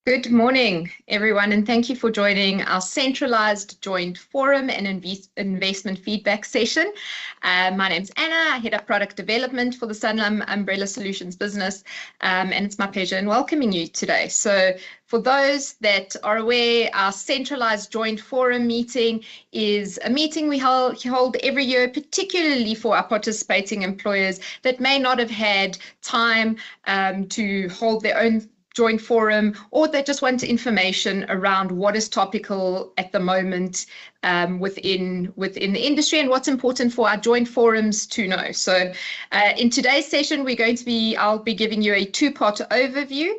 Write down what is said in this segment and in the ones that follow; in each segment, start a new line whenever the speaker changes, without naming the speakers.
Good morning, everyone, and thank you for joining our centralized joint forum and investment feedback session. My name's Anna. I head up product development for the Sanlam Umbrella Solutions business, and it's my pleasure in welcoming you today. So for those that are aware, our centralized joint forum meeting is a meeting we hold every year, particularly for our participating employers that may not have had time to hold their own joint forum, or they just want information around what is topical at the moment within the industry and what's important for our joint forums to know. So in today's session, I'll be giving you a two-part overview.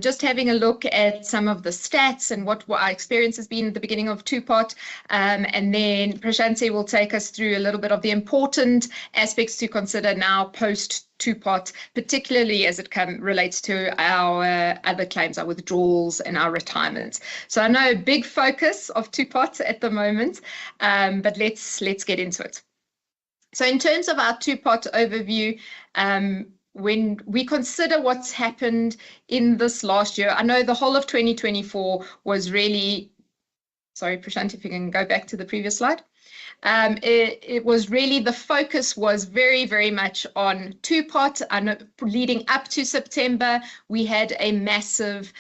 Just having a look at some of the stats and what our experience has been at the beginning of two-part, and then Prashanti will take us through a little bit of the important aspects to consider now post two-part, particularly as it relates to our other claims, our withdrawals and our retirements. So I know a big focus of two-part at the moment, but let's get into it. So in terms of our two-part overview, when we consider what's happened in this last year, I know the whole of 2024 was really, sorry, Prashanti, if you can go back to the previous slide. It was really, the focus was very, very much on two-part. And leading up to September, we had a massive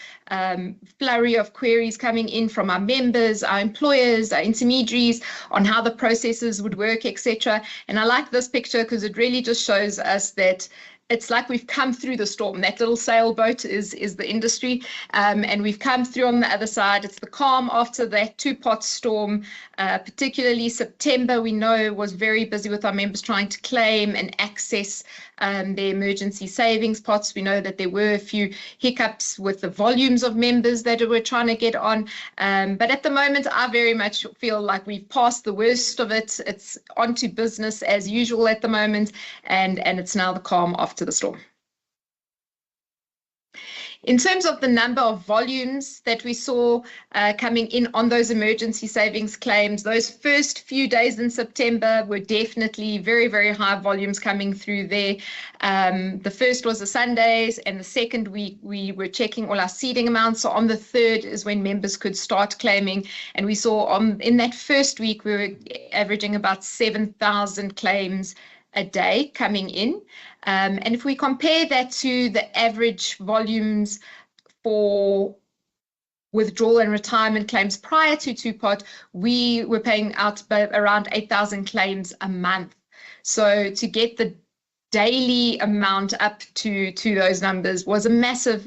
flurry of queries coming in from our members, our employers, our intermediaries on how the processes would work, etc. And I like this picture because it really just shows us that it's like we've come through the storm. That little sailboat is the industry, and we've come through on the other side. It's the calm after that two-part storm. Particularly September, we know, was very busy with our members trying to claim and access their emergency savings pots. We know that there were a few hiccups with the volumes of members that were trying to get on. But at the moment, I very much feel like we've passed the worst of it. It's on to business as usual at the moment, and it's now the calm after the storm. In terms of the number of volumes that we saw coming in on those emergency savings claims, those first few days in September were definitely very, very high volumes coming through there. The first was the Sundays, and the second week we were checking all our seeding amounts. So on the third is when members could start claiming, and we saw in that first week we were averaging about 7,000 claims a day coming in. And if we compare that to the average volumes for withdrawal and retirement claims prior to two-part, we were paying out around 8,000 claims a month. So to get the daily amount up to those numbers was a massive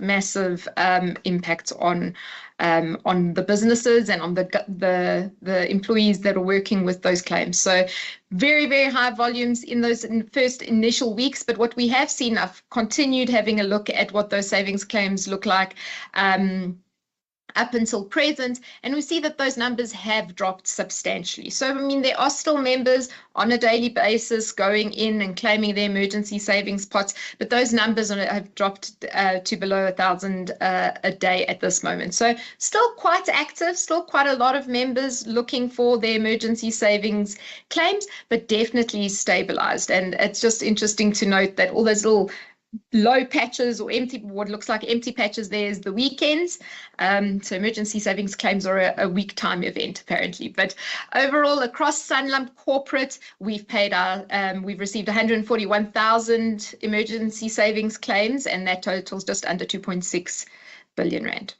impact on the businesses and on the employees that are working with those claims. So very, very high volumes in those first initial weeks. But what we have seen, I've continued having a look at what those savings claims look like up until present, and we see that those numbers have dropped substantially. So, I mean, there are still members on a daily basis going in and claiming their emergency savings pots, but those numbers have dropped to below 1,000 a day at this moment. So still quite active, still quite a lot of members looking for their emergency savings claims, but definitely stabilized. And it's just interesting to note that all those little low patches or what looks like empty patches, there's the weekends. So emergency savings claims are a week time event apparently. But overall, across Sanlam corporate, we've received 141,000 emergency savings claims, and that totals just under 2.6 billion rand.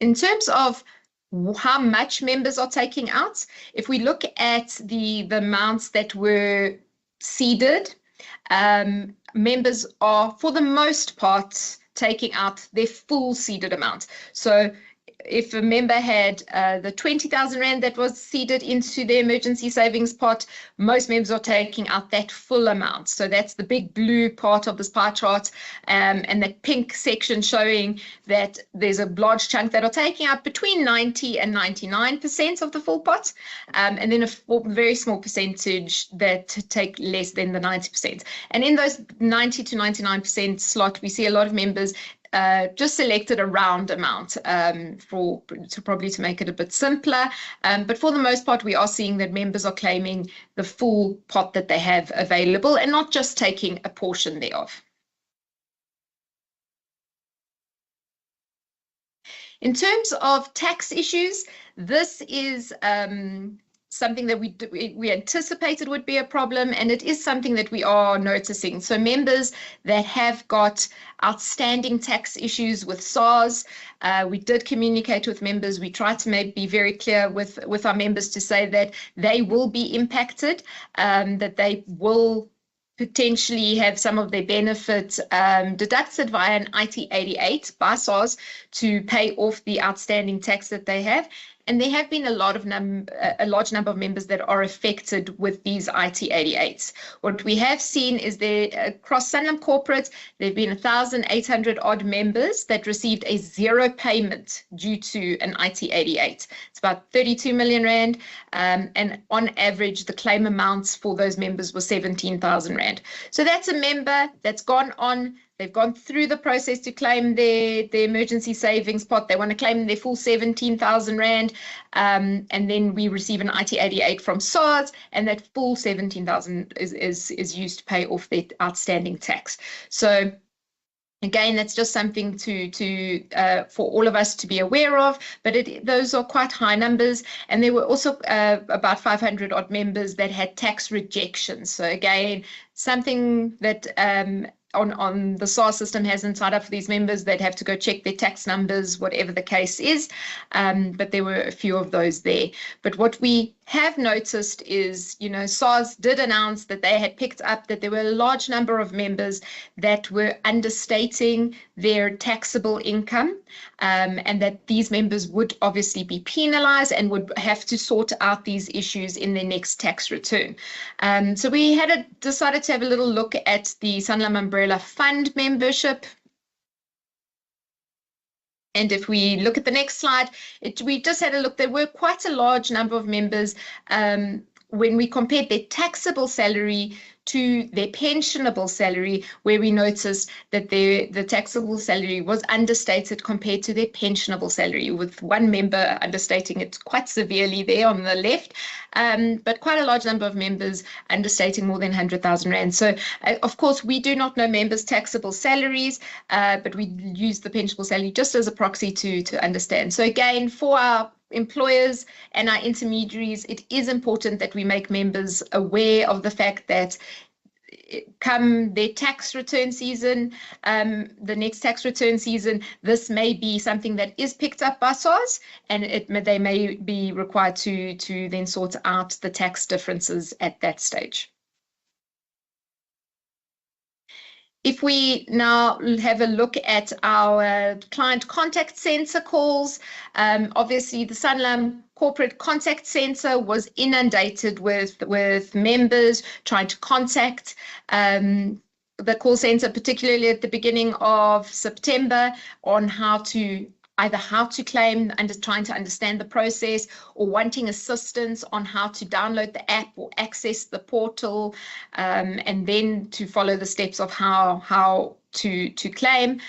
In terms of how much members are taking out, if we look at the amounts that were seeded, members are, for the most part, taking out their full seeded amount. So if a member had the 20,000 Rand that was seeded into the emergency savings pot, most members are taking out that full amount. So that's the big blue part of this pie chart, and that pink section showing that there's a large chunk that are taking out between 90 and 99% of the full pot, and then a very small percentage that take less than the 90%. And in those 90 to 99% slot, we see a lot of members just selected a round amount to make it a bit simpler. But for the most part, we are seeing that members are claiming the full pot that they have available and not just taking a portion thereof. In terms of tax issues, this is something that we anticipated would be a problem, and it is something that we are noticing. So members that have got outstanding tax issues with SARS, we did communicate with members. We tried to be very clear with our members to say that they will be impacted, that they will potentially have some of their benefits deducted via an IT88 by SARS to pay off the outstanding tax that they have. And there have been a large number of members that are affected with these IT88s. What we have seen is across Sanlam Corporate, there have been 1,800 odd members that received a zero payment due to an IT88. It's about 32 million rand, and on average, the claim amounts for those members were 17,000 rand. So that's a member that's gone on. They've gone through the process to claim their emergency savings pot. They want to claim their full 17,000 rand, and then we receive an IT88 from SARS, and that full 17,000 is used to pay off their outstanding tax. So again, that's just something for all of us to be aware of, but those are quite high numbers. And there were also about 500 odd members that had tax rejections. So again, something that on the SARS system hasn't signed up for these members. They'd have to go check their tax numbers, whatever the case is. But there were a few of those there. But what we have noticed is, SARS did announce that they had picked up that there were a large number of members that were understating their taxable income, and that these members would obviously be penalized and would have to sort out these issues in their next tax return. So we decided to have a little look at the Sanlam Umbrella Fund membership. And if we look at the next slide, we just had a look. There were quite a large number of members when we compared their taxable salary to their pensionable salary, where we noticed that the taxable salary was understated compared to their pensionable salary, with one member understating it quite severely there on the left, but quite a large number of members understating more than 100,000 rand. So, of course, we do not know members' taxable salaries, but we use the pensionable salary just as a proxy to understand. So again, for our employers and our intermediaries, it is important that we make members aware of the fact that come their tax return season, the next tax return season, this may be something that is picked up by SARS, and they may be required to then sort out the tax differences at that stage. If we now have a look at our client contact center calls, obviously the Sanlam Corporate Contact Center was inundated with members trying to contact the call center, particularly at the beginning of September, on either how to claim and trying to understand the process, or wanting assistance on how to download the app or access the portal, and then to follow the steps of how to claim.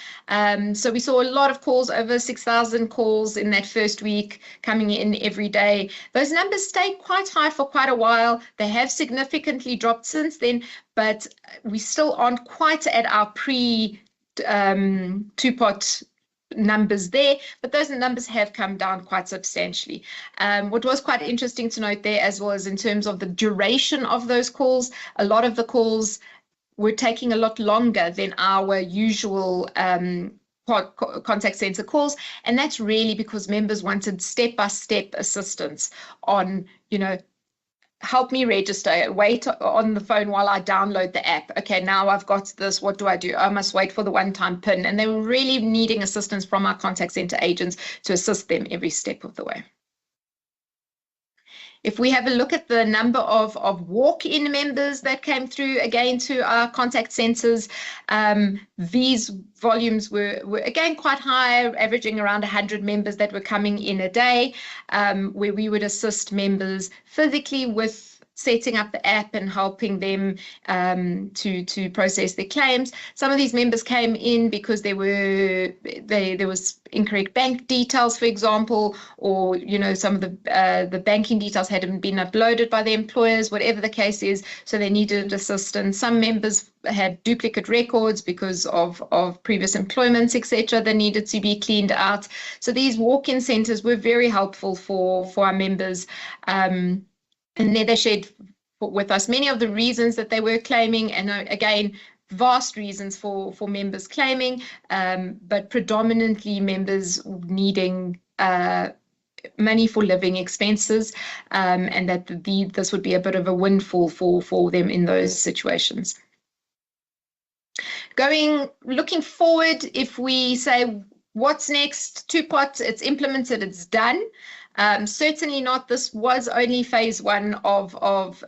So we saw a lot of calls, over 6,000 calls in that first week coming in every day. Those numbers stayed quite high for quite a while. They have significantly dropped since then, but we still aren't quite at our pre-two-pot numbers there, but those numbers have come down quite substantially. What was quite interesting to note there as well is in terms of the duration of those calls, a lot of the calls were taking a lot longer than our usual contact center calls, and that's really because members wanted step-by-step assistance on, help me register, wait on the phone while I download the app. Okay, now I've got this, what do I do? I must wait for the one-time PIN. And they were really needing assistance from our contact center agents to assist them every step of the way. If we have a look at the number of walk-in members that came through again to our contact centers, these volumes were again quite high, averaging around 100 members that were coming in a day, where we would assist members physically with setting up the app and helping them to process their claims. Some of these members came in because there was incorrect bank details, for example, or some of the banking details hadn't been uploaded by the employers, whatever the case is. So they needed assistance. Some members had duplicate records because of previous employments, etc., that needed to be cleaned out. So these walk-in centers were very helpful for our members. And then they shared with us many of the reasons that they were claiming, and again, vast reasons for members claiming, but predominantly members needing money for living expenses, and that this would be a bit of a windfall for them in those situations. Looking forward, if we say, what's next? Two-pot, it's implemented, it's done. Certainly not. This was only phase one of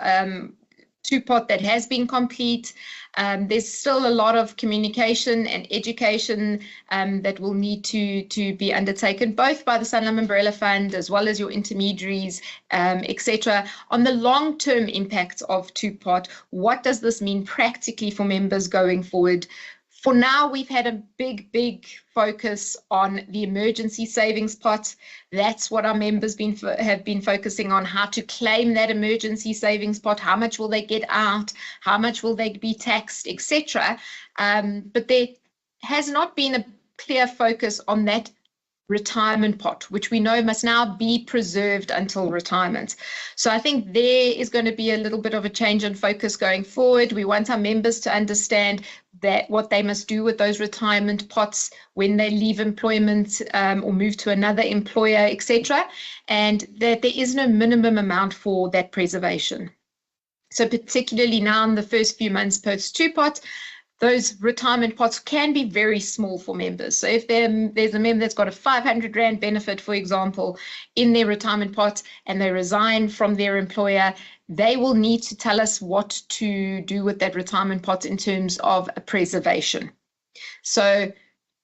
two-pot that has been complete. There's still a lot of communication and education that will need to be undertaken, both by the Sanlam Umbrella Fund as well as your intermediaries, etc., on the long-term impacts of two-pot. What does this mean practically for members going forward? For now, we've had a big focus on the emergency savings pot. That's what our members have been focusing on, how to claim that emergency savings pot, how much will they get out, how much will they be taxed, etc. But there has not been a clear focus on that retirement pot, which we know must now be preserved until retirement. So I think there is going to be a little bit of a change in focus going forward. We want our members to understand that what they must do with those retirement pots when they leave employment or move to another employer, etc., and that there is no minimum amount for that preservation. So particularly now in the first few months post two-pot, those retirement pots can be very small for members. So if there's a member that's got a 500 Rand benefit, for example, in their retirement pot, and they resign from their employer, they will need to tell us what to do with that retirement pot in terms of a preservation. So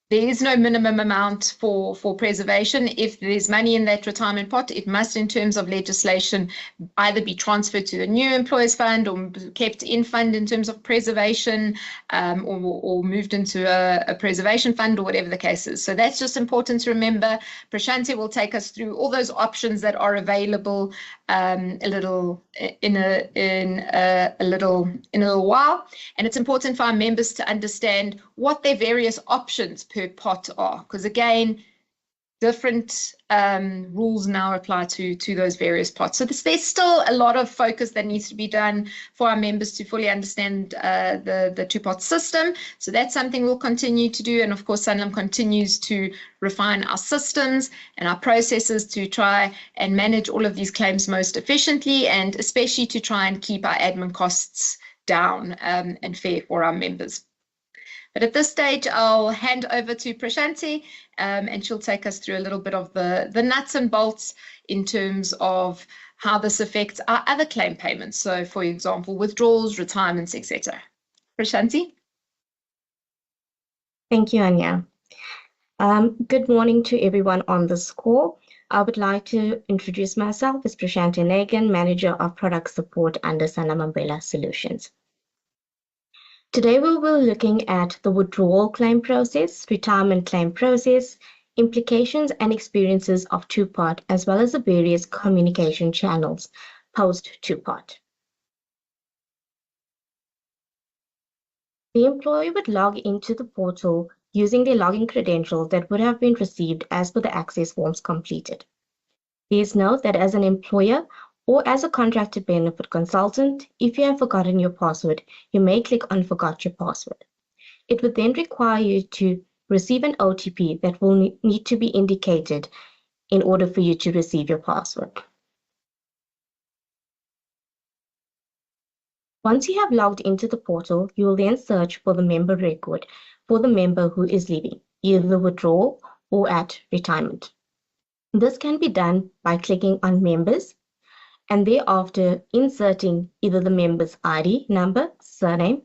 there is no minimum amount for preservation. If there's money in that retirement pot, it must, in terms of legislation, either be transferred to the new employers fund or kept in fund in terms of preservation, or moved into a preservation fund, or whatever the case is. So that's just important to remember. Prashanti will take us through all those options that are available in a little while. And it's important for our members to understand what their various options per pot are, because again, different rules now apply to those various pots. So there's still a lot of focus that needs to be done for our members to fully understand the two-pot system. So that's something we'll continue to do. And of course, Sanlam continues to refine our systems and our processes to try and manage all of these claims most efficiently, and especially to try and keep our admin costs down and fair for our members. But at this stage, I'll hand over to Prashanti, and she'll take us through a little bit of the nuts and bolts in terms of how this affects our other claim payments. So, for example, withdrawals, retirements, etc. Prashanti?
Thank you, Anya. Good morning to everyone on this call. I would like to introduce myself as Prashanti Nagan, Manager of Product Support under Sanlam Umbrella Solutions. Today, we will be looking at the withdrawal claim process, retirement claim process, implications and experiences of two-pot, as well as the various communication channels post two-pot. The employee would log into the portal using their login credentials that would have been received as per the access forms completed. Please note that as an employer, or as a contracted benefit consultant, if you have forgotten your password, you may click on Forgot Your Password. It would then require you to receive an OTP that will need to be indicated in order for you to receive your password. Once you have logged into the portal, you will then search for the member record for the member who is leaving, either the withdrawal or at retirement. This can be done by clicking on Members, and thereafter inserting either the member's ID number, surname,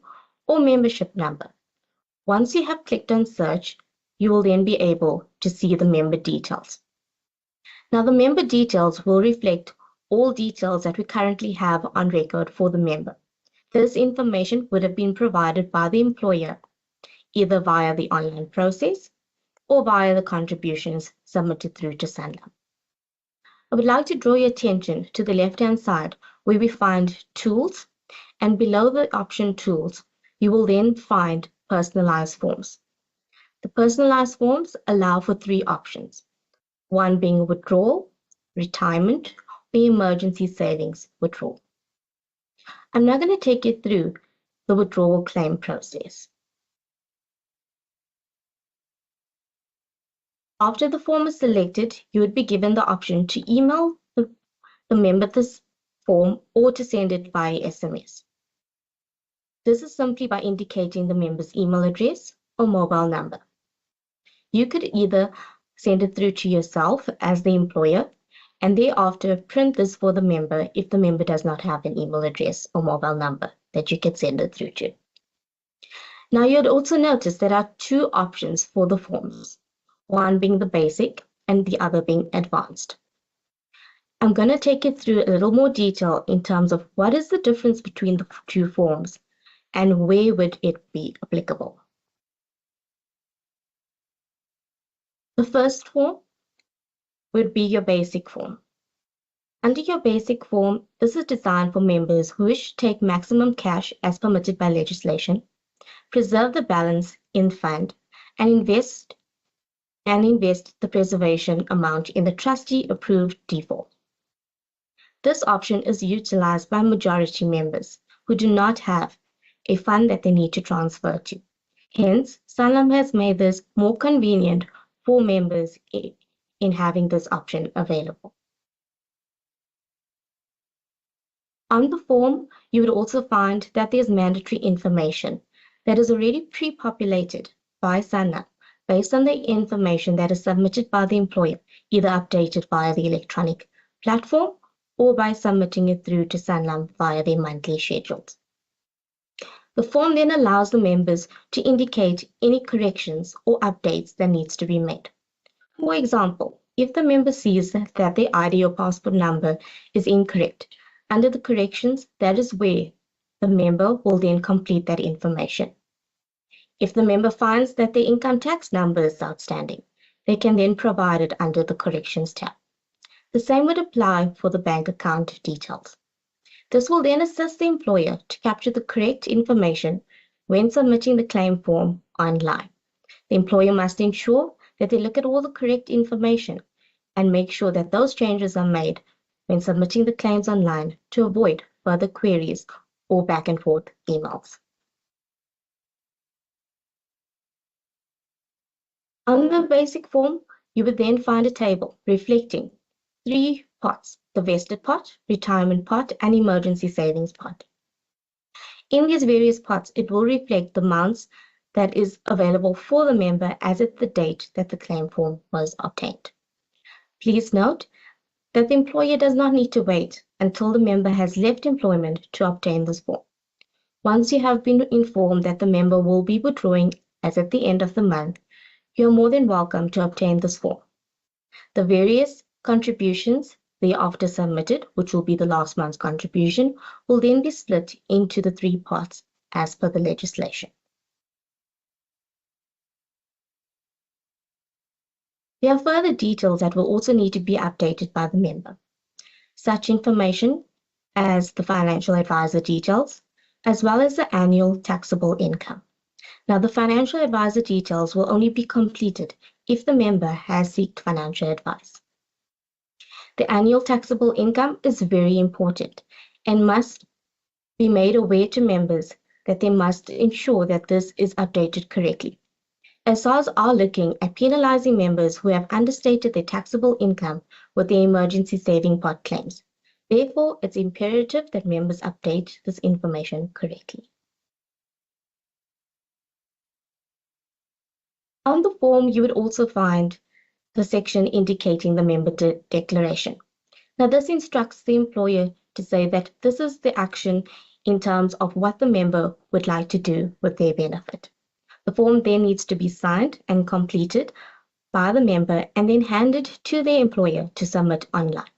or membership number. Once you have clicked on Search, you will then be able to see the member details. Now, the member details will reflect all details that we currently have on record for the member. This information would have been provided by the employer either via the online process or via the contributions submitted through to Sanlam. I would like to draw your attention to the left-hand side where we find Tools, and below the option Tools, you will then find Personalized Forms. The personalized forms allow for 3 options, one being withdrawal, retirement, or emergency savings withdrawal. I'm now going to take you through the withdrawal claim process. After the form is selected, you would be given the option to email the member this form or to send it via SMS. This is simply by indicating the member's email address or mobile number. You could either send it through to yourself as the employer and thereafter print this for the member if the member does not have an email address or mobile number that you can send it through to. Now you'd also notice there are 2 options for the forms, one being the basic and the other being advanced. I'm going to take you through a little more detail in terms of what is the difference between the 2 forms and where would it be applicable. The first form would be your basic form. Under your basic form, this is designed for members who wish to take maximum cash as permitted by legislation, preserve the balance in fund, and invest the preservation amount in the trustee-approved default. This option is utilized by majority members who do not have a fund that they need to transfer to. Hence, Sanlam has made this more convenient for members in having this option available. On the form, you would also find that there's mandatory information that is already pre-populated by Sanlam based on the information that is submitted by the employer, either updated via the electronic platform or by submitting it through to Sanlam via their monthly schedules. The form then allows the members to indicate any corrections or updates that needs to be made. For example, if the member sees that their ID or passport number is incorrect, under the corrections, that is where the member will then complete that information. If the member finds that their income tax number is outstanding, they can then provide it under the corrections tab. The same would apply for the bank account details. This will then assist the employer to capture the correct information when submitting the claim form online. The employer must ensure that they look at all the correct information and make sure that those changes are made when submitting the claims online to avoid further queries or back and forth emails. On the basic form, you would then find a table reflecting 3 pots: the vested pot, retirement pot, and emergency savings pot. In these various pots, it will reflect the amounts that is available for the member as at the date that the claim form was obtained. Please note that the employer does not need to wait until the member has left employment to obtain this form. Once you have been informed that the member will be withdrawing as at the end of the month, you are more than welcome to obtain this form. The various contributions thereafter submitted, which will be the last month's contribution, will then be split into the 3 parts as per the legislation. There are further details that will also need to be updated by the member. Such information as the financial advisor details, as well as the annual taxable income. Now, the financial advisor details will only be completed if the member has sought financial advice. The annual taxable income is very important and must be made aware to members that they must ensure that this is updated correctly. As SARS are looking at penalizing members who have understated their taxable income with their emergency saving pot claims. Therefore, it's imperative that members update this information correctly. On the form, you would also find the section indicating the member declaration. Now, this instructs the employer to say that this is the action in terms of what the member would like to do with their benefit. The form then needs to be signed and completed by the member and then handed to their employer to submit online.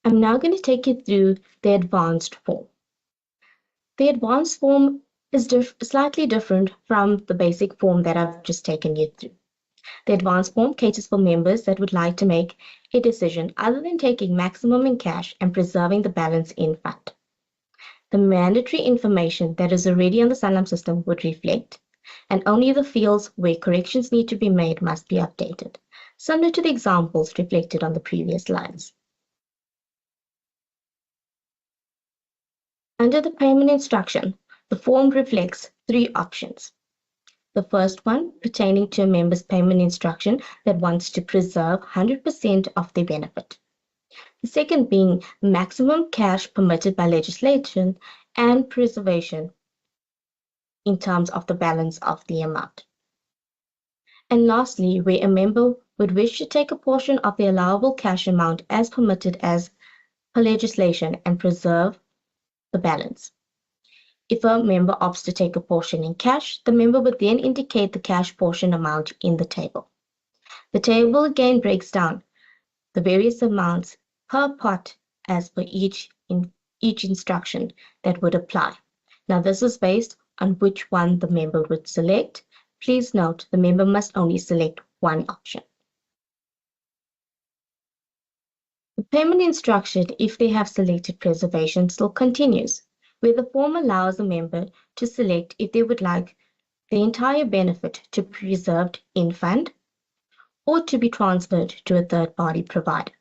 I'm now going to take you through the advanced form. The advanced form is slightly different from the basic form that I've just taken you through. The advanced form caters for members that would like to make a decision other than taking maximum in cash and preserving the balance in fund. The mandatory information that is already on the Sanlam system would reflect, and only the fields where corrections need to be made must be updated, similar to the examples reflected on the previous slides. Under the payment instruction, the form reflects three options. The first one pertaining to a member's payment instruction that wants to preserve 100% of their benefit. The second being maximum cash permitted by legislation and preservation in terms of the balance of the amount. And lastly, where a member would wish to take a portion of the allowable cash amount as permitted as per legislation and preserve the balance. If a member opts to take a portion in cash, the member would then indicate the cash portion amount in the table. The table again breaks down the various amounts per pot as per each instruction that would apply. Now this is based on which one the member would select. Please note the member must only select one option. The payment instruction, if they have selected preservation, still continues, where the form allows the member to select if they would like the entire benefit to be preserved in fund or to be transferred to a third-party provider.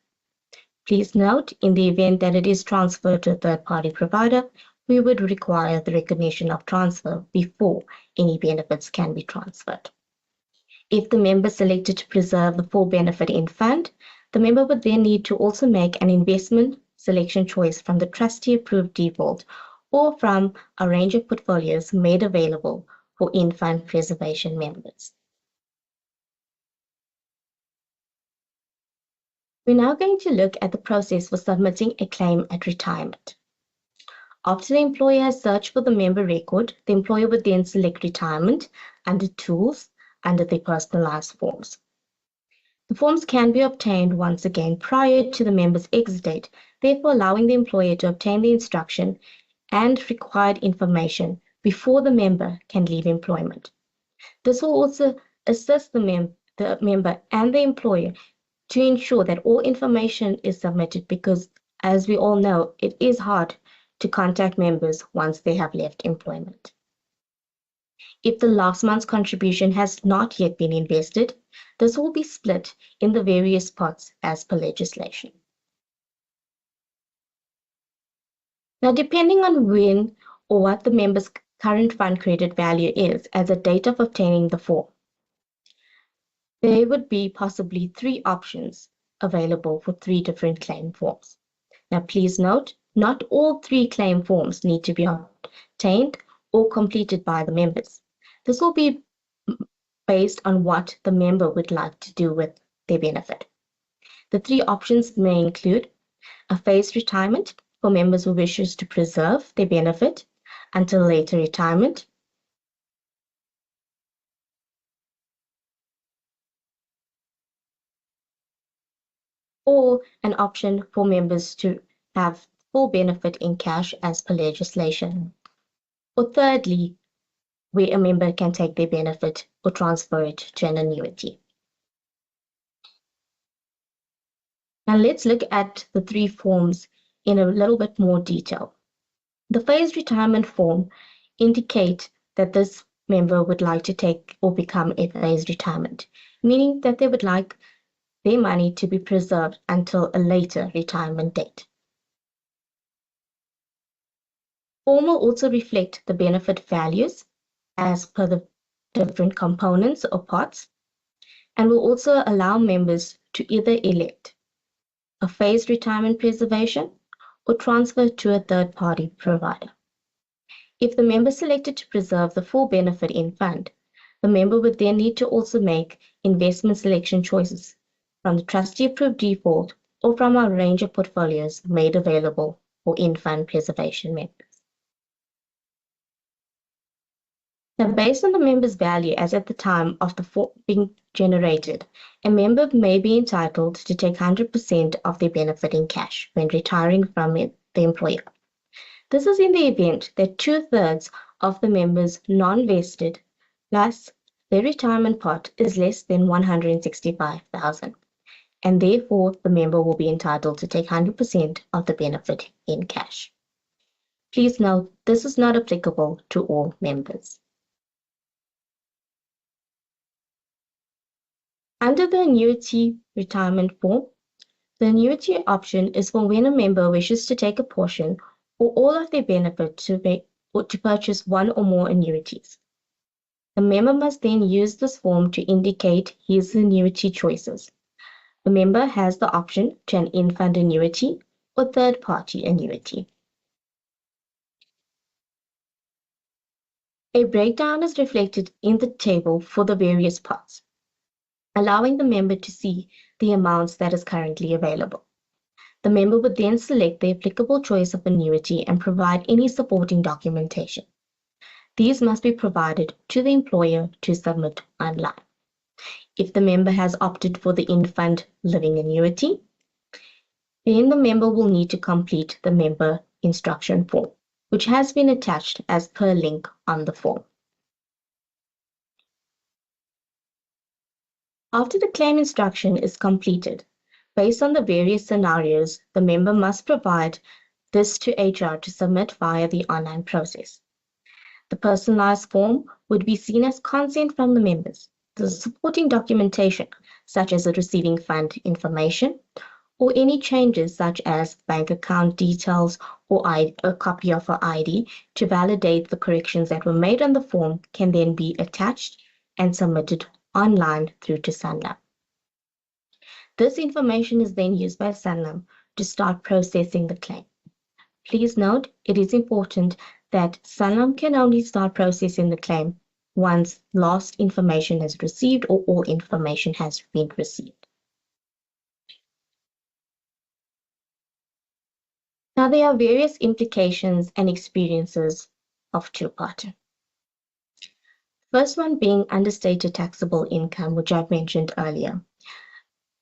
Please note, in the event that it is transferred to a third-party provider, we would require the recognition of transfer before any benefits can be transferred. If the member selected to preserve the full benefit in fund, the member would then need to also make an investment selection choice from the trustee-approved default or from a range of portfolios made available for in-fund preservation members. We're now going to look at the process for submitting a claim at retirement. After the employer has searched for the member record, the employer would then select retirement under Tools under the personalized forms. The forms can be obtained once again prior to the member's exit date, therefore allowing the employer to obtain the instruction and required information before the member can leave employment. This will also assist the member and the employer to ensure that all information is submitted because, as we all know, it is hard to contact members once they have left employment. If the last month's contribution has not yet been invested, this will be split in the various pots as per legislation. Now, depending on when or what the member's current fund credit value is as a date of obtaining the form, there would be possibly three options available for three different claim forms. Now, please note, not all three claim forms need to be obtained or completed by the members. This will be based on what the member would like to do with their benefit. The three options may include a phased retirement for members who wishes to preserve their benefit until later retirement, or an option for members to have full benefit in cash as per legislation. Or thirdly, where a member can take their benefit or transfer it to an annuity. Now let's look at the three forms in a little bit more detail. The phased retirement form indicates that this member would like to take or become a phased retirement, meaning that they would like their money to be preserved until a later retirement date. Form will also reflect the benefit values as per the different components or pots, and will also allow members to either elect a phased retirement preservation or transfer to a third-party provider. If the member selected to preserve the full benefit in fund, the member would then need to also make investment selection choices from the trustee-approved default or from a range of portfolios made available for in-fund preservation members. Now, based on the member's value as at the time of the form being generated, a member may be entitled to take 100% of their benefit in cash when retiring from the employer. This is in the event that 2/3 of the member's non-vested plus their retirement pot is less than 165,000, and therefore the member will be entitled to take 100% of the benefit in cash. Please note, this is not applicable to all members. Under the annuity retirement form, the annuity option is for when a member wishes to take a portion or all of their benefit to purchase one or more annuities. The member must then use this form to indicate his annuity choices. The member has the option to an in-fund annuity or third-party annuity. A breakdown is reflected in the table for the various pots, allowing the member to see the amounts that is currently available. The member would then select the applicable choice of annuity and provide any supporting documentation. These must be provided to the employer to submit online. If the member has opted for the in-fund living annuity, then the member will need to complete the member instruction form, which has been attached as per link on the form. After the claim instruction is completed, based on the various scenarios, the member must provide this to HR to submit via the online process. The personalized form would be seen as consent from the members. The supporting documentation, such as the receiving fund information, or any changes such as bank account details or a copy of her ID to validate the corrections that were made on the form, can then be attached and submitted online through to Sanlam. This information is then used by Sanlam to start processing the claim. Please note, it is important that Sanlam can only start processing the claim once last information is received or all information has been received. Now, there are various implications and experiences of two-part. First one being understated taxable income, which I've mentioned earlier.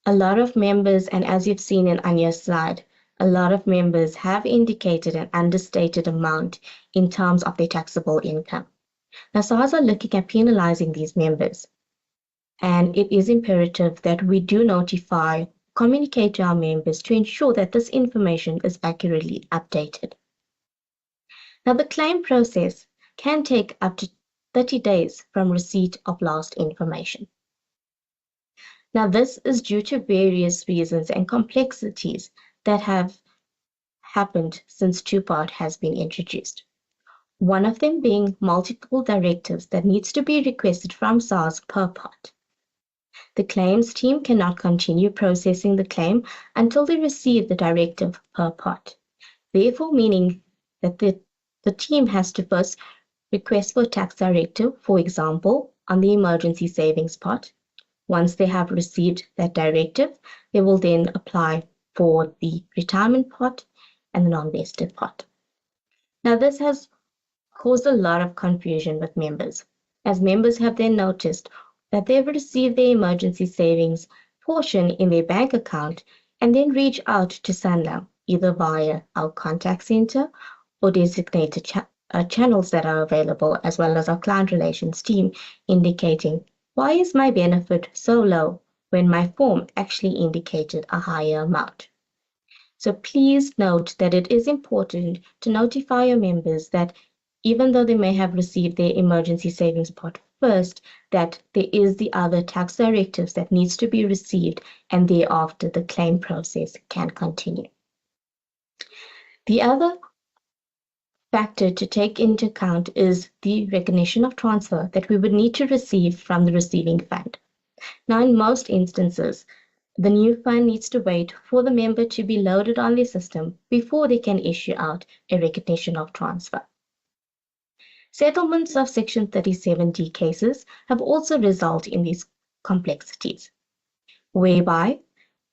A lot of members, and as you've seen in Anya's slide, a lot of members have indicated an understated amount in terms of their taxable income. Now, SARS are looking at penalizing these members, and it is imperative that we do notify, communicate to our members to ensure that this information is accurately updated. Now, the claim process can take up to 30 days from receipt of last information. Now, this is due to various reasons and complexities that have happened since two-part has been introduced. One of them being multiple directives that needs to be requested from SARS per part. The claims team cannot continue processing the claim until they receive the directive per part. Therefore, meaning that the team has to first request for a tax directive, for example, on the emergency savings pot. Once they have received that directive, they will then apply for the retirement pot and the non-vested pot. Now, this has caused a lot of confusion with members, as members have then noticed that they've received their emergency savings portion in their bank account and then reach out to Sanlam, either via our contact center or designated channels that are available, as well as our client relations team, indicating, why is my benefit so low when my form actually indicated a higher amount? So please note that it is important to notify your members that even though they may have received their emergency savings pot first, that there is the other tax directives that needs to be received, and thereafter the claim process can continue. The other factor to take into account is the recognition of transfer that we would need to receive from the receiving fund. Now, in most instances, the new fund needs to wait for the member to be loaded on the system before they can issue out a recognition of transfer. Settlements of Section 37D cases have also resulted in these complexities, whereby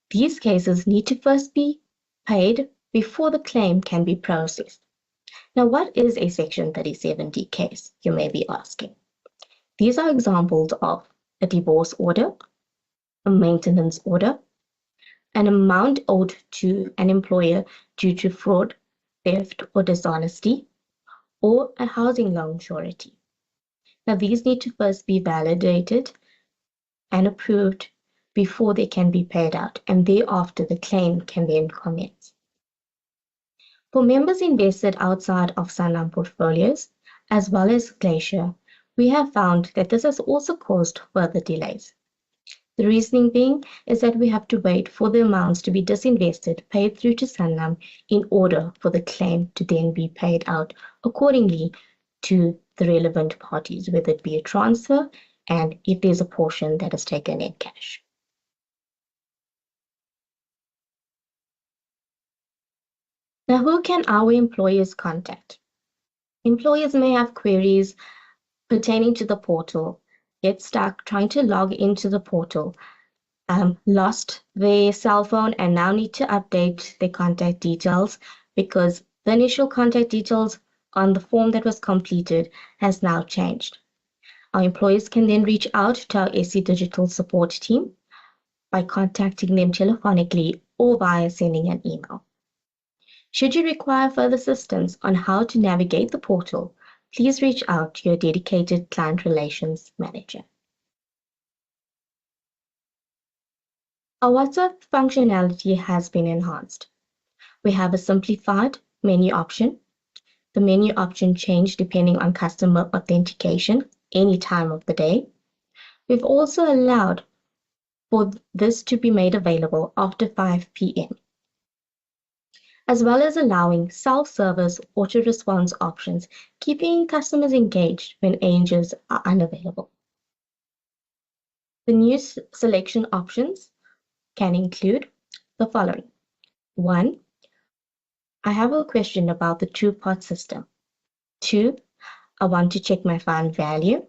these cases need to first be paid before the claim can be processed. Now, what is a Section 37D case, you may be asking? These are examples of a divorce order, a maintenance order, an amount owed to an employer due to fraud, theft, or dishonesty, or a housing loan surety. Now, these need to first be validated and approved before they can be paid out, and thereafter the claim can then commence. For members invested outside of Sanlam portfolios, as well as Glacier, we have found that this has also caused further delays. The reasoning being is that we have to wait for the amounts to be disinvested, paid through to Sanlam, in order for the claim to then be paid out accordingly to the relevant parties, whether it be a transfer and if there's a portion that is taken in cash. Now, who can our employers contact? Employers may have queries pertaining to the portal, get stuck trying to log into the portal, lost their cell phone and now need to update their contact details because the initial contact details on the form that was completed has now changed. Our employers can then reach out to our SC Digital support team by contacting them telephonically or via sending an email. Should you require further assistance on how to navigate the portal, please reach out to your dedicated client relations manager. Our WhatsApp functionality has been enhanced. We have a simplified menu option. The menu option changes depending on customer authentication any time of the day. We've also allowed for this to be made available after 5 p.m., as well as allowing self-service auto-response options, keeping customers engaged when agents are unavailable. The new selection options can include the following. 1. I have a question about the two-part system. 2. I want to check my fund value.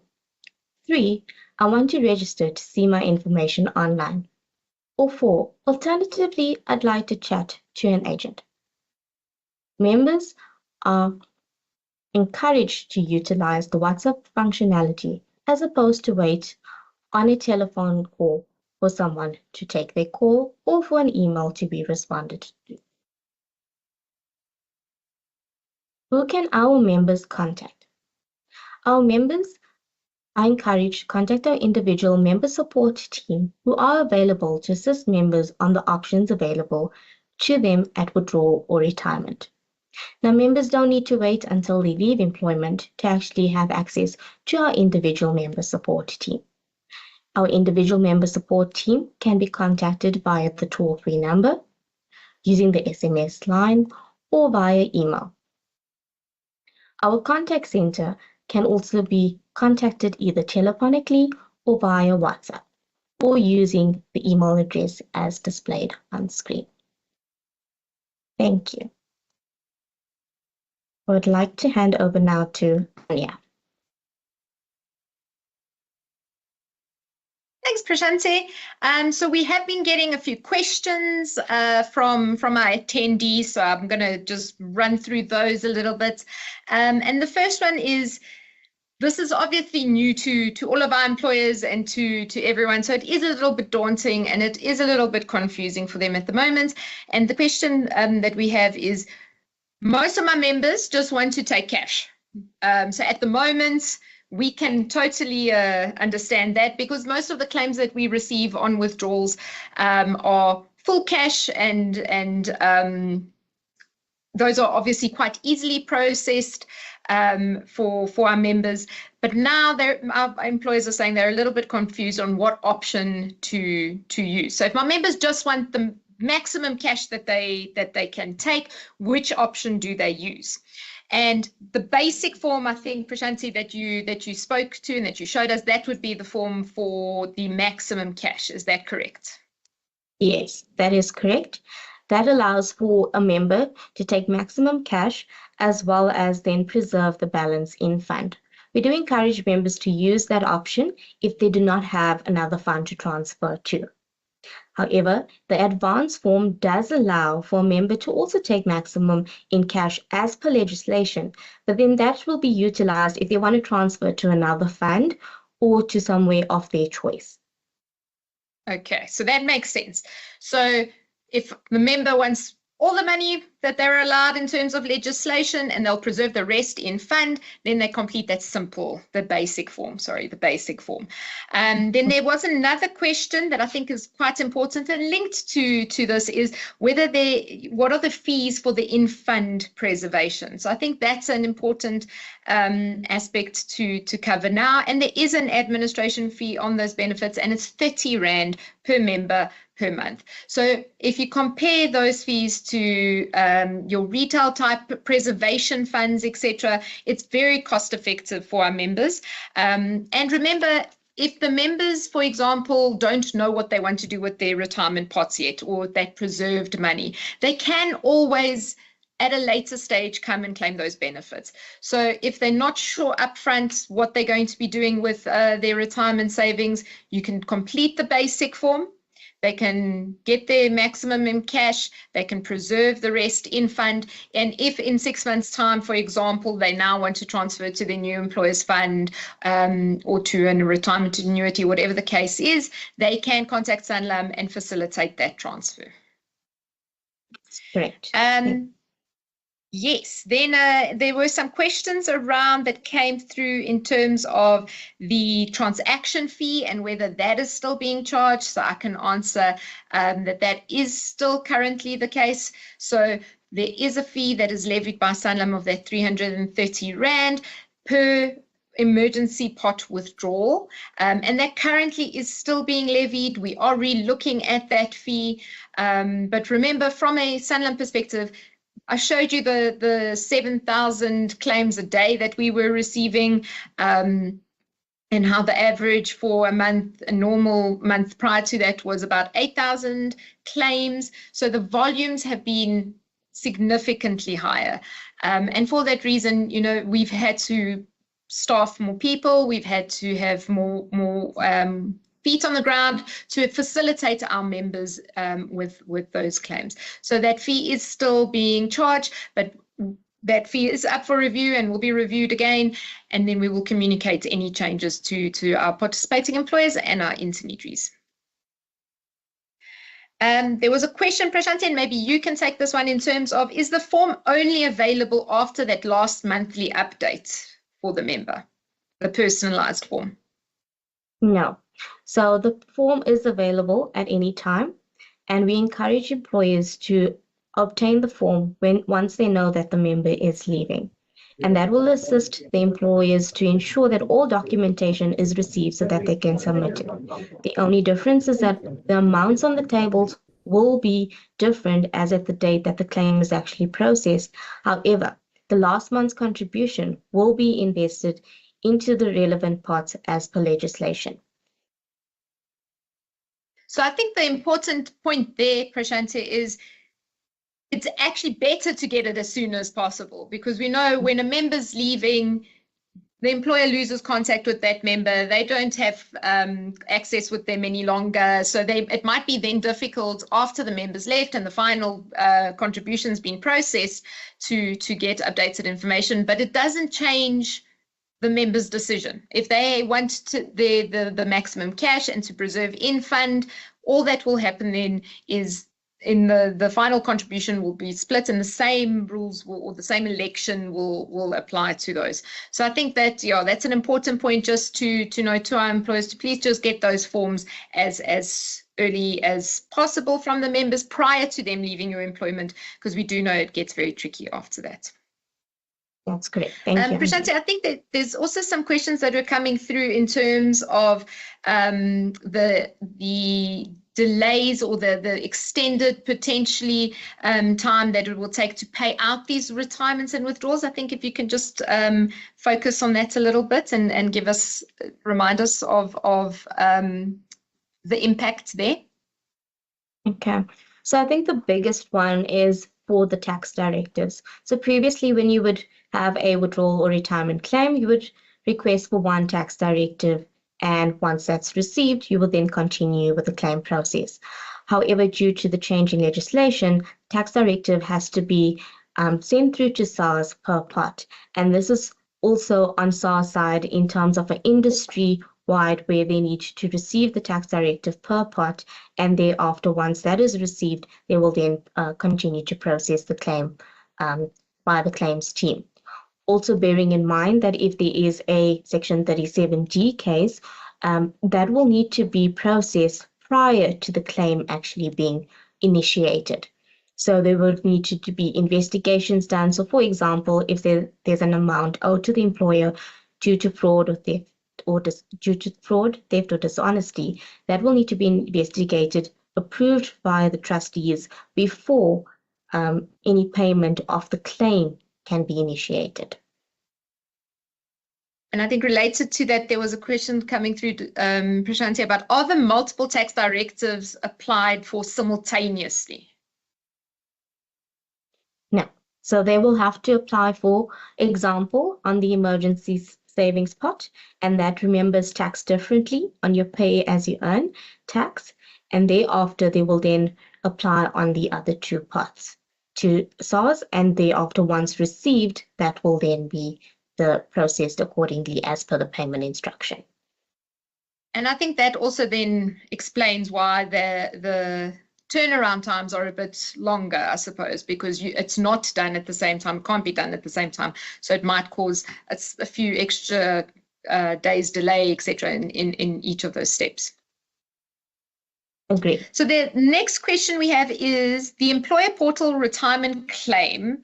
3. I want to register to see my information online. Or 4. Alternatively, I'd like to chat to an agent. Members are encouraged to utilize the WhatsApp functionality as opposed to wait on a telephone call for someone to take their call or for an email to be responded to. Who can our members contact? Our members are encouraged to contact our individual member support team who are available to assist members on the options available to them at withdrawal or retirement. Now, members don't need to wait until they leave employment to actually have access to our individual member support team. Our individual member support team can be contacted via the toll-free number, using the SMS line, or via email. Our contact center can also be contacted either telephonically or via WhatsApp, or using the email address as displayed on screen. Thank you. I would like to hand over now to Anya.
Thanks, Prashanti. So we have been getting a few questions from our attendees, so I'm going to just run through those a little bit. And the first one is, this is obviously new to all of our employers and to everyone, so it is a little bit daunting and it is a little bit confusing for them at the moment. And the question that we have is, most of my members just want to take cash. So at the moment, we can totally understand that, because most of the claims that we receive on withdrawals are full cash, and those are obviously quite easily processed for our members. But now our employers are saying they're a little bit confused on what option to use. So if my members just want the maximum cash that they can take, which option do they use? And the basic form, I think, Prashanti, that you spoke to and that you showed us, that would be the form for the maximum cash. Is that correct?
Yes, that is correct. That allows for a member to take maximum cash as well as then preserve the balance in fund. We do encourage members to use that option if they do not have another fund to transfer to. However, the advance form does allow for a member to also take maximum in cash as per legislation, but then that will be utilized if they want to transfer to another fund or to somewhere of their choice.
Okay, so that makes sense. So if the member wants all the money that they're allowed in terms of legislation and they'll preserve the rest in fund, then they complete that the basic form. Then there was another question that I think is quite important and linked to this is what are the fees for the in-fund preservation? So I think that's an important aspect to cover now. And there is an administration fee on those benefits, and it's 30 Rand per member per month. So if you compare those fees to your retail type preservation funds, etc., it's very cost effective for our members. And remember, if the members, for example, don't know what they want to do with their retirement pots yet, or that preserved money, they can always at a later stage come and claim those benefits. So if they're not sure upfront what they're going to be doing with their retirement savings, you can complete the basic form. They can get their maximum in cash, they can preserve the rest in fund, and if in 6 months' time, for example, they now want to transfer to their new employer's fund or to a retirement annuity, whatever the case is, they can contact Sanlam and facilitate that transfer.
Correct.
Yes, then there were some questions around that came through in terms of the transaction fee and whether that is still being charged. So I can answer that is still currently the case. So there is a fee that is levied by Sanlam of that 330 Rand per emergency pot withdrawal, and that currently is still being levied. We are re-looking at that fee, but remember, from a Sanlam perspective, I showed you the 7,000 claims a day that we were receiving, and how the average for a normal month prior to that was about 8,000 claims. So the volumes have been significantly higher. And for that reason, we've had to staff more people, we've had to have more feet on the ground to facilitate our members with those claims. So that fee is still being charged, but that fee is up for review and will be reviewed again, and then we will communicate any changes to our participating employers and our intermediaries. There was a question, Prashanti, and maybe you can take this one, in terms of, is the form only available after that last monthly update for the member, the personalized form?
No. So the form is available at any time, and we encourage employers to obtain the form once they know that the member is leaving. And that will assist the employers to ensure that all documentation is received so that they can submit it. The only difference is that the amounts on the tables will be different as at the date that the claim is actually processed. However, the last month's contribution will be invested into the relevant pots as per legislation.
So I think the important point there, Prashanti, is it's actually better to get it as soon as possible, because we know when a member's leaving, the employer loses contact with that member. They don't have access with them any longer. So it might be then difficult after the member's left and the final contribution's been processed to get updated information, but it doesn't change the member's decision. If they want the maximum cash and to preserve in fund, all that will happen then is in the final contribution will be split, and the same rules or the same election will apply to those. So I think that, that's an important point, just to know to our employers to please just get those forms as early as possible from the members prior to them leaving your employment, because we do know it gets very tricky after that.
That's great. Thank you.
Prashanti, I think that there's also some questions that are coming through in terms of the delays or the extended potentially time that it will take to pay out these retirements and withdrawals. I think if you can just focus on that a little bit and remind us of the impact there.
Okay. So I think the biggest one is for the tax directives. So previously, when you would have a withdrawal or retirement claim, you would request for one tax directive, and once that's received, you will then continue with the claim process. However, due to the change in legislation, tax directive has to be sent through to SARS per pot, and this is also on SARS side in terms of an industry wide where they need to receive the tax directive per pot, and thereafter, once that is received, they will then continue to process the claim by the claims team. Also bearing in mind that if there is a Section 37G case, that will need to be processed prior to the claim actually being initiated. So there will need to be investigations done. So for example, if there's an amount owed to the employer due to fraud or theft, theft or dishonesty, that will need to be investigated, approved by the trustees before any payment of the claim can be initiated.
And I think related to that, there was a question coming through, Prashanti, about are the multiple tax directives applied for simultaneously?
No. So they will have to apply, for example, on the emergency savings pot, and that remembers tax differently on your pay as you earn tax, and thereafter they will then apply on the other two pots to SARS, and thereafter, once received, that will then be processed accordingly as per the payment instruction.
And I think that also then explains why the turnaround times are a bit longer, I suppose, because it's not done at the same time, it can't be done at the same time. So it might cause a few extra days delay, etc., in each of those steps.
Agree.
So the next question we have is the employer portal retirement claim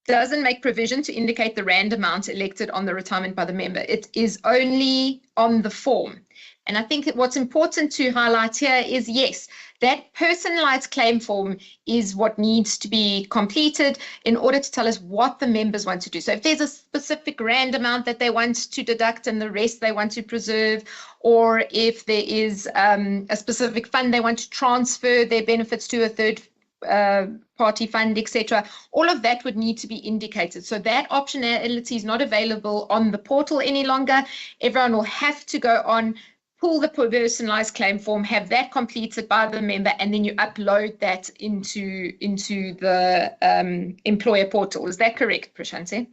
doesn't make provision to indicate the rand amount elected on the retirement by the member. It is only on the form. And I think that what's important to highlight here is, yes, that personalized claim form is what needs to be completed in order to tell us what the members want to do. So if there's a specific rand amount that they want to deduct and the rest they want to preserve, or if there is a specific fund they want to transfer their benefits to a third party fund, etc. All of that would need to be indicated. So that optionality is not available on the portal any longer. Everyone will have to go on, pull the personalized claim form, have that completed by the member, and then you upload that into the employer portal. Is that correct, Prashanti?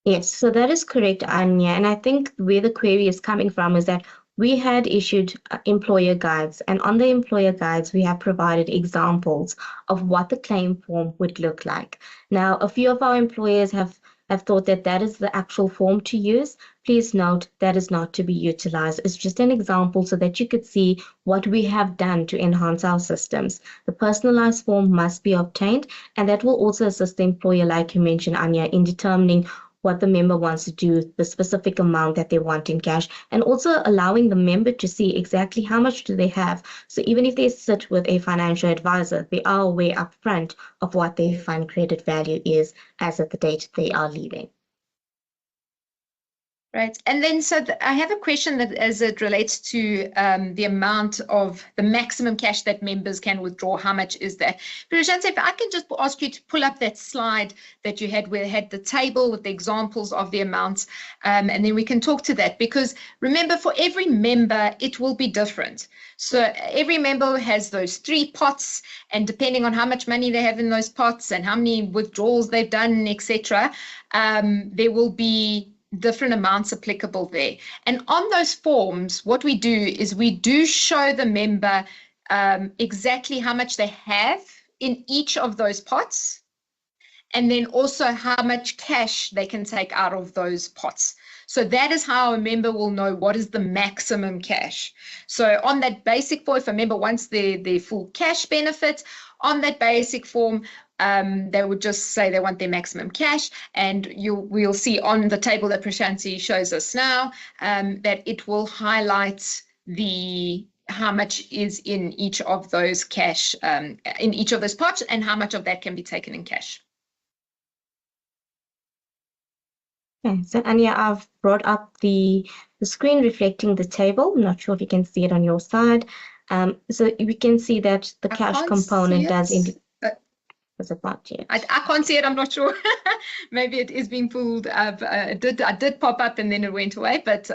Yes, so that is correct, Anya. And I think where the query is coming from is that we had issued employer guides, and on the employer guides, we have provided examples of what the claim form would look like. Now, a few of our employers have thought that that is the actual form to use. Please note that is not to be utilized. It's just an example so that you could see what we have done to enhance our systems. The personalized form must be obtained, and that will also assist the employer, like you mentioned, Anya, in determining what the member wants to do, the specific amount that they want in cash, and also allowing the member to see exactly how much do they have. So even if they sit with a financial advisor, they are aware upfront of what their fund credit value is as at the date they are leaving.
Right. And then so I have a question that as it relates to the amount of the maximum cash that members can withdraw. How much is that? Prashanti, if I can just ask you to pull up that slide that you had where it had the table with the examples of the amounts, and then we can talk to that, because remember, for every member, it will be different. So every member has those 3 pots, and depending on how much money they have in those pots and how many withdrawals they've done, etc., there will be different amounts applicable there. And on those forms, what we do is we do show the member exactly how much they have in each of those pots, and then also how much cash they can take out of those pots. So that is how a member will know what is the maximum cash. So on that basic form, if a member wants their full cash benefit, on that basic form, they would just say they want their maximum cash, and we'll see on the table that Prashanti shows us now that it will highlight how much is in each of those cash, in each of those pots, and how much of that can be taken in cash.
Okay, so Anya, I've brought up the screen reflecting the table. I'm not sure if you can see it on your side. So we can see that the cash component does indicate. Was it not yet?
I can't see it. I'm not sure. Maybe it is being pulled up. I did pop up and then it went away, but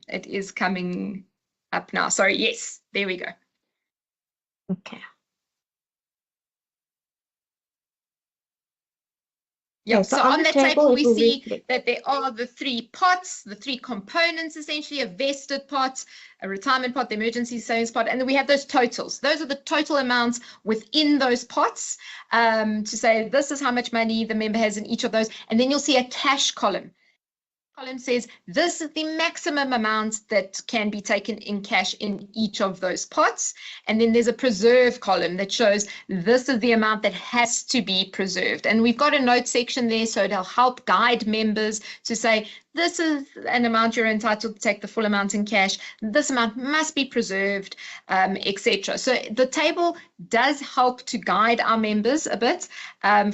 it is coming up now. Sorry. Yes, there we go.
Okay.
Yeah,
so
so
on
on
the
that
table,
table,
it
we
will
see
reflect.
that there are the three pots, the three components, essentially, a vested pot, a retirement pot, the emergency savings pot, and then we have those totals. Those are the total amounts within those pots, to say this is how much money the member has in each of those. And then you'll see a cash column. Column says this is the maximum amount that can be taken in cash in each of those pots. And then there's a preserve column that shows this is the amount that has to be preserved. And we've got a note section there, so it'll help guide members to say, this is an amount you're entitled to take the full amount in cash. This amount must be preserved, etc. So the table does help to guide our members a bit,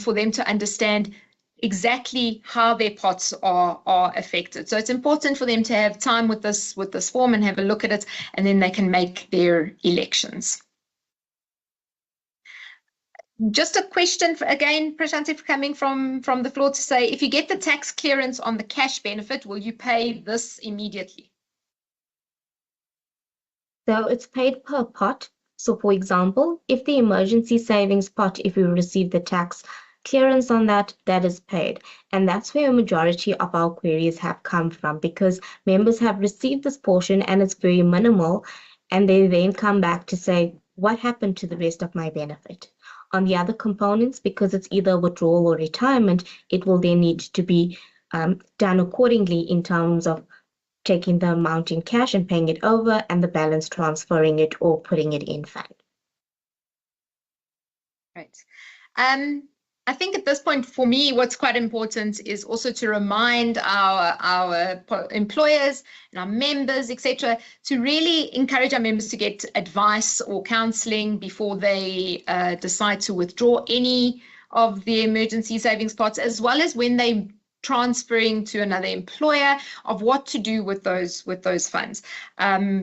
for them to understand exactly how their pots are affected. So it's important for them to have time with this form and have a look at it, and then they can make their elections. Just a question again, Prashanti, coming from the floor, to say, if you get the tax clearance on the cash benefit, will you pay this immediately?
So it's paid per pot. So for example, if the emergency savings pot, if you receive the tax clearance on that, that is paid. And that's where a majority of our queries have come from, because members have received this portion and it's very minimal. And they then come back to say, what happened to the rest of my benefit? On the other components, because it's either withdrawal or retirement, it will then need to be done accordingly in terms of taking the amount in cash and paying it over, and the balance transferring it or putting it in fund.
Right. I think at this point, for me, what's quite important is also to remind our employers and our members, etc., to really encourage our members to get advice or counselling before they decide to withdraw any of the emergency savings pots, as well as when they transferring to another employer, of what to do with those funds,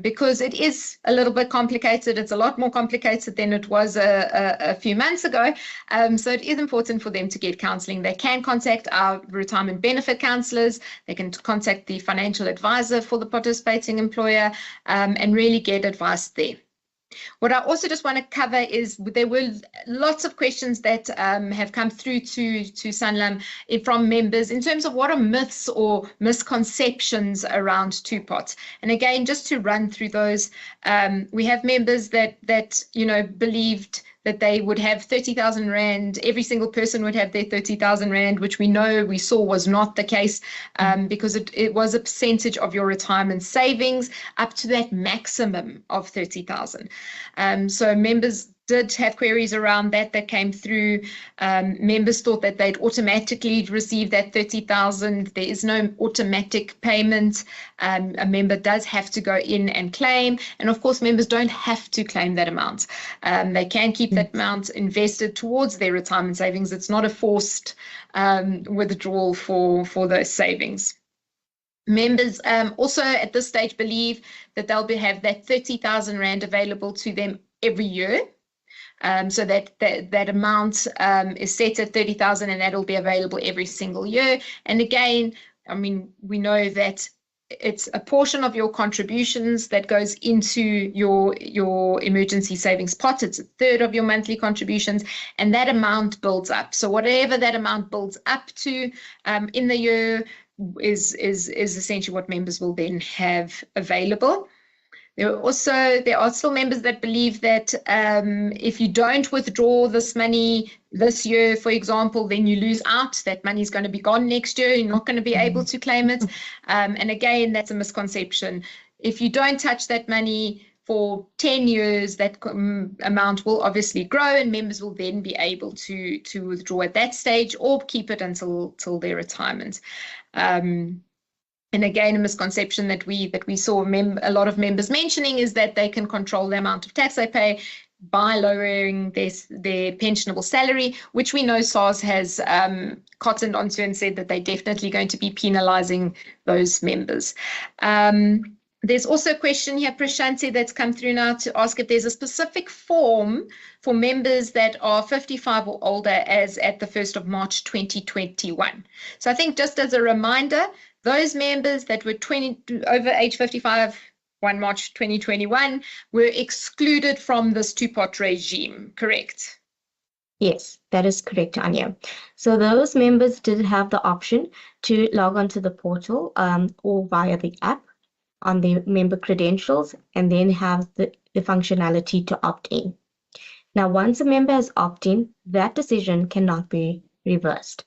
because it is a little bit complicated. It's a lot more complicated than it was a few months ago. So it is important for them to get counselling. They can contact our retirement benefit counsellors. They can contact the financial advisor for the participating employer, and really get advice there. What I also just want to cover is there were lots of questions that have come through to Sanlam from members in terms of what are myths or misconceptions around two pots. And again, just to run through those, we have members that believed that they would have 30,000 Rand, every single person would have their 30,000 Rand, which we saw was not the case, because it was a percentage of your retirement savings up to that maximum of 30,000. So members did have queries around that came through. Members thought that they'd automatically receive that 30,000. There is no automatic payment. A member does have to go in and claim. And of course, members don't have to claim that amount. They can keep that amount invested towards their retirement savings. It's not a forced withdrawal for those savings. Members also at this stage believe that they'll have that 30,000 Rand available to them every year. So that amount is set at 30,000, and that'll be available every single year. And again, I mean, we know that it's a portion of your contributions that goes into your emergency savings pot. It's a third of your monthly contributions, and that amount builds up. So whatever that amount builds up to in the year is essentially what members will then have available. There are still members that believe that if you don't withdraw this money this year, for example, then you lose out. That money is going to be gone next year. You're not going to be able to claim it. And again, that's a misconception. If you don't touch that money for 10 years, that amount will obviously grow, and members will then be able to withdraw at that stage or keep it until their retirement. And again, a misconception that we saw a lot of members mentioning is that they can control the amount of tax they pay by lowering their pensionable salary, which we know SARS has cottoned onto and said that they're definitely going to be penalising those members. There's also a question here, Prashanti, that's come through now to ask if there's a specific form for members that are 55 or older as at the 1st of March 2021. So I think just as a reminder, those members that were over age 55, 1 March 2021, were excluded from this two-pot regime, correct?
Yes, that is correct, Anya. So those members did have the option to log onto the portal or via the app on their member credentials and then have the functionality to opt in. Now, once a member has opted in, that decision cannot be reversed.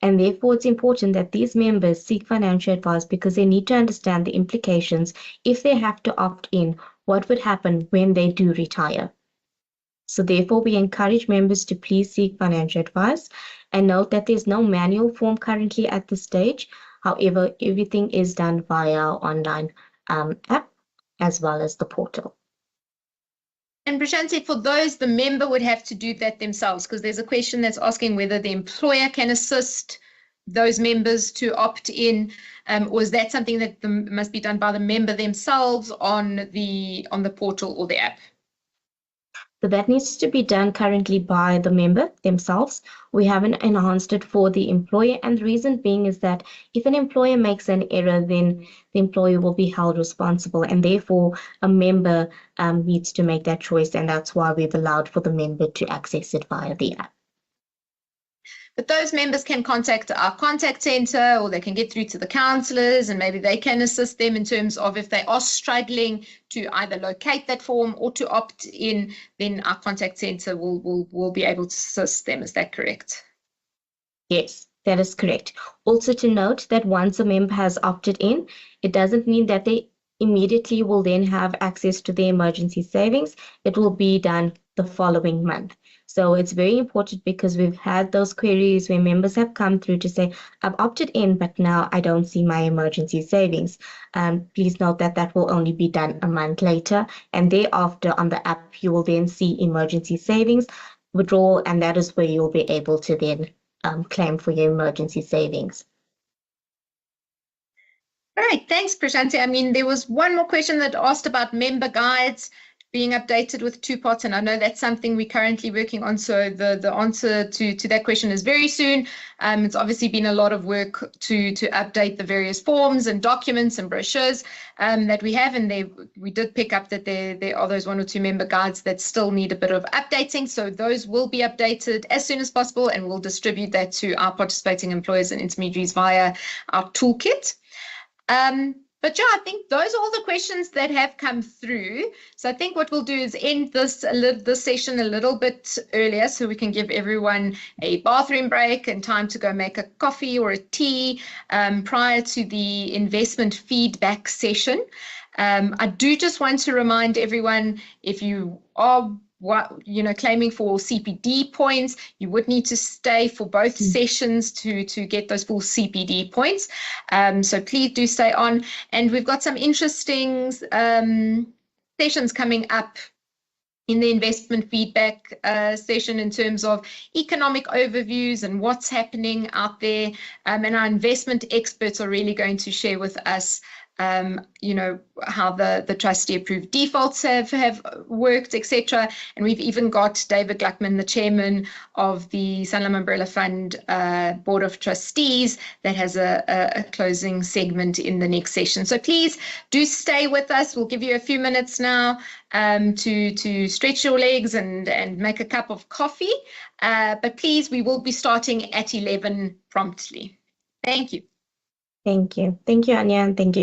And therefore, it's important that these members seek financial advice because they need to understand the implications if they have to opt in, what would happen when they do retire. So therefore, we encourage members to please seek financial advice and note that there's no manual form currently at this stage. However, everything is done via our online app as well as the portal.
And Prashanti, for those, the member would have to do that themselves because there's a question that's asking whether the employer can assist those members to opt in, or is that something that must be done by the member themselves on the portal or the app?
So that needs to be done currently by the member themselves. We haven't enhanced it for the employer, and the reason being is that if an employer makes an error, then the employer will be held responsible, and therefore a member needs to make that choice, and that's why we've allowed for the member to access it via the app.
But those members can contact our contact center, or they can get through to the counselors, and maybe they can assist them in terms of if they are struggling to either locate that form or to opt in, then our contact center will be able to assist them. Is that correct?
Yes, that is correct. Also to note that once a member has opted in, it doesn't mean that they immediately will then have access to their emergency savings. It will be done the following month. So it's very important because we've had those queries where members have come through to say, I've opted in, but now I don't see my emergency savings. Please note that that will only be done a month later. And thereafter on the app, you will then see emergency savings withdrawal, and that is where you'll be able to then claim for your emergency savings.
All right, thanks, Prashanti. I mean, there was one more question that asked about member guides being updated with 2 parts, and I know that's something we're currently working on. So the answer to that question is very soon. It's obviously been a lot of work to update the various forms and documents and brochures that we have, and we did pick up that there are those 1 or 2 member guides that still need a bit of updating. So those will be updated as soon as possible, and we'll distribute that to our participating employers and intermediaries via our toolkit. But yeah, I think those are all the questions that have come through. So I think what we'll do is end this session a little bit earlier so we can give everyone a bathroom break and time to go make a coffee or a tea prior to the investment feedback session. I do just want to remind everyone, if you are claiming for CPD points, you would need to stay for both sessions to get those full CPD points. So please do stay on. And we've got some interesting sessions coming up in the investment feedback session in terms of economic overviews and what's happening out there. And our investment experts are really going to share with us how the trustee approved defaults have worked, etc. And we've even got David Gluckman, the chairman of the Sanlam Umbrella Fund Board of Trustees, that has a closing segment in the next session. So please do stay with us. We'll give you a few minutes now to stretch your legs and make a cup of coffee. But please, we will be starting at 11 promptly. Thank you.
Thank you. Thank you, Anya, and thank you.